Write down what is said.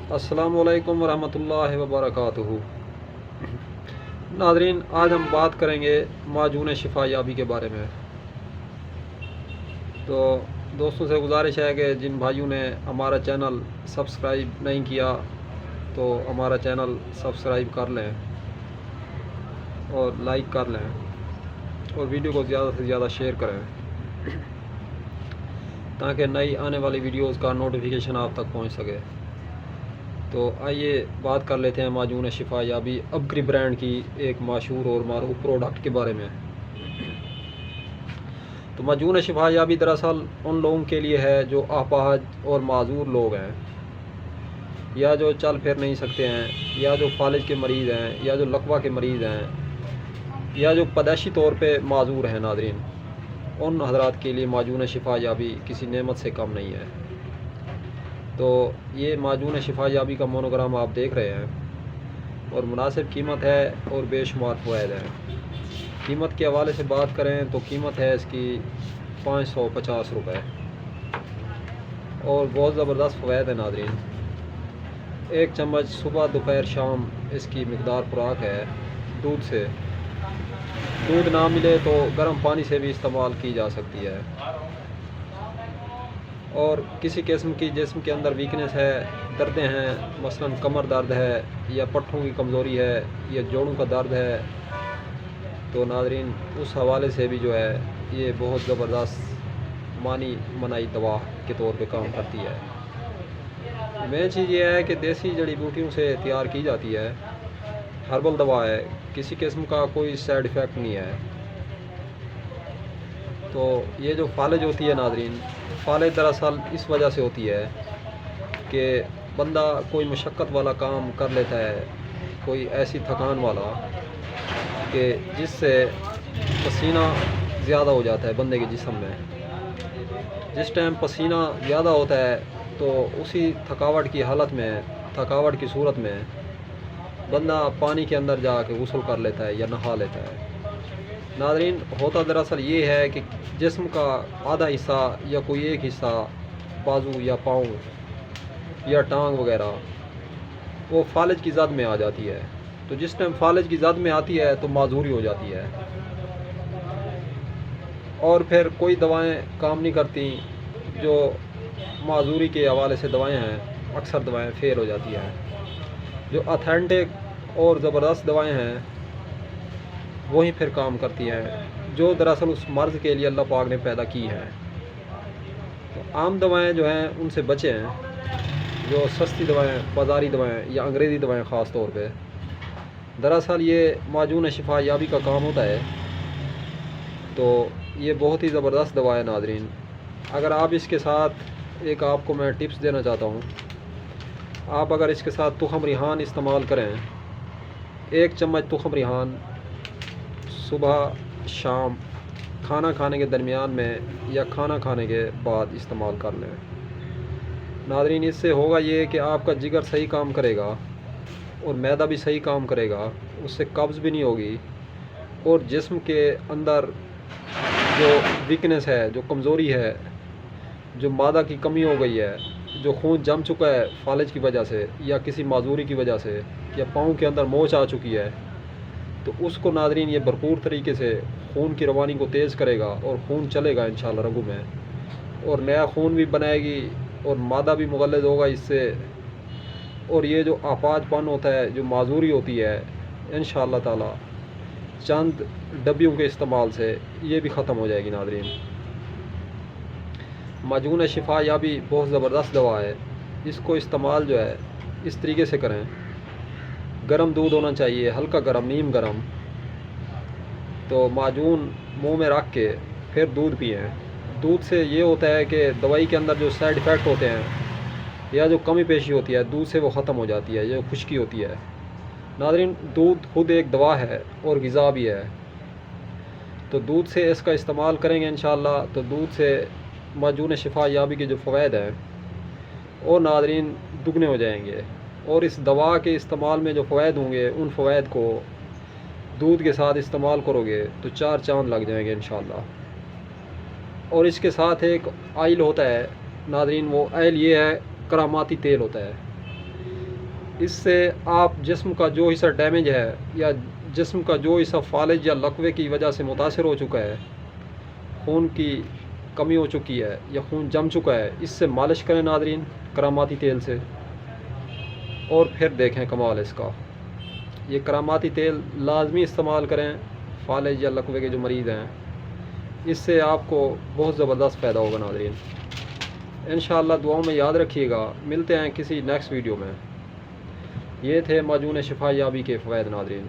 अस्सलाम वालेकुम वरहमतुल्लाहि वबरकातुहू। नाज़रीन, आज हम बात करेंगे माजून शिफा याबी के बारे में। तो दोस्तों से गुजारिश है कि जिन भाइयों ने हमारा चैनल सब्सक्राइब नहीं किया तो हमारा चैनल सब्सक्राइब कर लें और लाइक कर लें और वीडियो को ज़्यादा से ज़्यादा शेयर करें ताकि नई आने वाली वीडियोस का नोटिफिकेशन आप तक पहुंच सके। तो आइए बात कर लेते हैं माजून शिफा याबी अबकरी ब्रांड की एक मशहूर और मारूफ प्रोडक्ट के बारे में। तो माजून शिफा याबी दरअसल उन लोगों के लिए है जो अपाहज और माजूर लोग हैं, या जो चल फिर नहीं सकते हैं, या जो फालिज के मरीज़ हैं, या जो लकवा के मरीज़ हैं, या जो पैदाइशी तौर पे माजूर हैं। नाज़रीन, उन हजरात के लिए माजून शिफा याबी किसी नेमत से कम नहीं है। तो ये माजून शिफा याबी का मोनोग्राम आप देख रहे हैं और मुनासिब कीमत है और बेशुमार फ़वाइद हैं। कीमत के हवाले से बात करें तो कीमत है इसकी 550 रुपये और बहुत ज़बरदस्त फ़वाइद है। नाज़रीन, एक चम्मच सुबह दोपहर शाम इसकी मकदार खुराक है। दूध से दूध ना मिले तो गर्म पानी से भी इस्तेमाल की जा सकती है। और किसी किस्म की जिस्म के अंदर वीकनेस है, दर्दें हैं, मसलन कमर दर्द है या पट्ठों की कमज़ोरी है या जोड़ों का दर्द है, तो नाज़रीन उस हवाले से भी जो है ये बहुत ज़बरदस्त मानी मनाई दवा के तौर पे काम करती है। मेन चीज़ ये है कि देसी जड़ी बूटियों से तैयार की जाती है, हर्बल दवा है, किसी किस्म का कोई साइड इफ़ेक्ट नहीं है। तो ये जो फालिज होती है नाज़रीन, फालिज दरअसल इस वजह से होती है कि बंदा कोई मशक्क़त वाला काम कर लेता है, कोई ऐसी थकान वाला कि जिससे पसीना ज़्यादा हो जाता है बंदे के जिस्म में। जिस टाइम पसीना ज़्यादा होता है तो उसी थकावट की हालत में, थकावट की सूरत में बंदा पानी के अंदर जाके गुस्ल कर लेता है या नहा लेता है। नाज़रीन, होता दरअसल ये है कि जिस्म का आधा हिस्सा या कोई एक हिस्सा, बाजू या पाँव या टांग वगैरह, वो फालिज की ज़द में आ जाती है। तो जिस टाइम फालिज की ज़द में आती है तो माजूरी हो जाती है और फिर कोई दवाएं काम नहीं करती। जो माजूरी के हवाले से दवाएं हैं, अक्सर दवाएं फेल हो जाती हैं। जो ऑथेंटिक और ज़बरदस्त दवाएं हैं वही फिर काम करती हैं, जो दरअसल उस मर्ज़ के लिए अल्लाह पाक ने पैदा की हैं। तो आम दवाएं जो हैं उनसे बचें, जो सस्ती दवाएं, बाज़ारी दवाएं या अंग्रेज़ी दवाएं ख़ास तौर पे। दरअसल ये माजून शिफा याबी का काम होता है। तो ये बहुत ही ज़बरदस्त दवा है। नाज़रीन, अगर आप इसके साथ एक आपको मैं टिप्स देना चाहता हूँ, आप अगर इसके साथ तुखम रिहान इस्तेमाल करें, एक चम्मच तुखम रिहान सुबह शाम खाना खाने के दरमियान में या खाना खाने के बाद इस्तेमाल कर लें। नाज़रीन, इससे होगा ये कि आपका जिगर सही काम करेगा और मैदा भी सही काम करेगा, उससे कब्ज़ भी नहीं होगी और जिस्म के अंदर जो वीकनेस है, जो कमज़ोरी है, जो मादा की कमी हो गई है, जो खून जम चुका है फालिज की वजह से या किसी माजूरी की वजह से, या पाँव के अंदर मोच आ चुकी है, तो उसको नाज़रीन ये भरपूर तरीके से खून की रवानी को तेज़ करेगा और खून चलेगा इंशाअल्लाह रगों में, और नया खून भी बनाएगी और मादा भी मुगल्लज़ होगा इससे। और ये जो आपाजपन होता है, जो माजूरी होती है, इंशाअल्लाह ताला चंद डब्बियों के इस्तेमाल से ये भी ख़त्म हो जाएगी। नाज़रीन, माजून शिफा याबी बहुत ज़बरदस्त दवा है। इसको इस्तेमाल जो है इस तरीके से करें, गरम दूध होना चाहिए, हल्का गरम, नीम गरम। तो माजून मुंह में रख के फिर दूध पिएँ। दूध से ये होता है कि दवाई के अंदर जो साइड इफ़ेक्ट होते हैं या जो कमी पेशी होती है दूध से, वो ख़त्म हो जाती है, जो खुश्की होती है। नाज़रीन, दूध खुद एक दवा है और ग़िज़ा भी है। तो दूध से इसका इस्तेमाल करेंगे इंशाअल्लाह, तो दूध से माजून शिफा याबी के जो फ़वाइद हैं वो नाज़रीन दुगने हो जाएंगे। और इस दवा के इस्तेमाल में जो फ़वाइद होंगे, उन फ़वाइद को दूध के साथ इस्तेमाल करोगे तो 4 चाँद लग जाएंगे इंशाअल्लाह। और इसके साथ एक आयल होता है नाज़रीन, वो आयल ये है, करामाती तेल होता है। اس سے آپ جسم کا جو حصہ ڈیمیج ہے یا جسم کا جو حصہ فالج یا لقوے کی وجہ سے متاثر ہو چکا ہے، خون کی کمی ہو چکی ہے یا خون جم چکا ہے، اس سے مالش کریں ناظرین کراماتی تیل سے، اور پھر دیکھیں کمال اس کا۔ یہ کراماتی تیل لازمی استعمال کریں فالج یا لقوے کے جو مریض ہیں، اس سے آپ کو بہت زبردست فائدہ ہوگا ناظرین۔ انشاءاللہ دعاؤں میں یاد رکھیے گا، ملتے ہیں کسی نیکسٹ ویڈیو میں۔ یہ تھے معجون شفا یابی کے فوائد ناظرین۔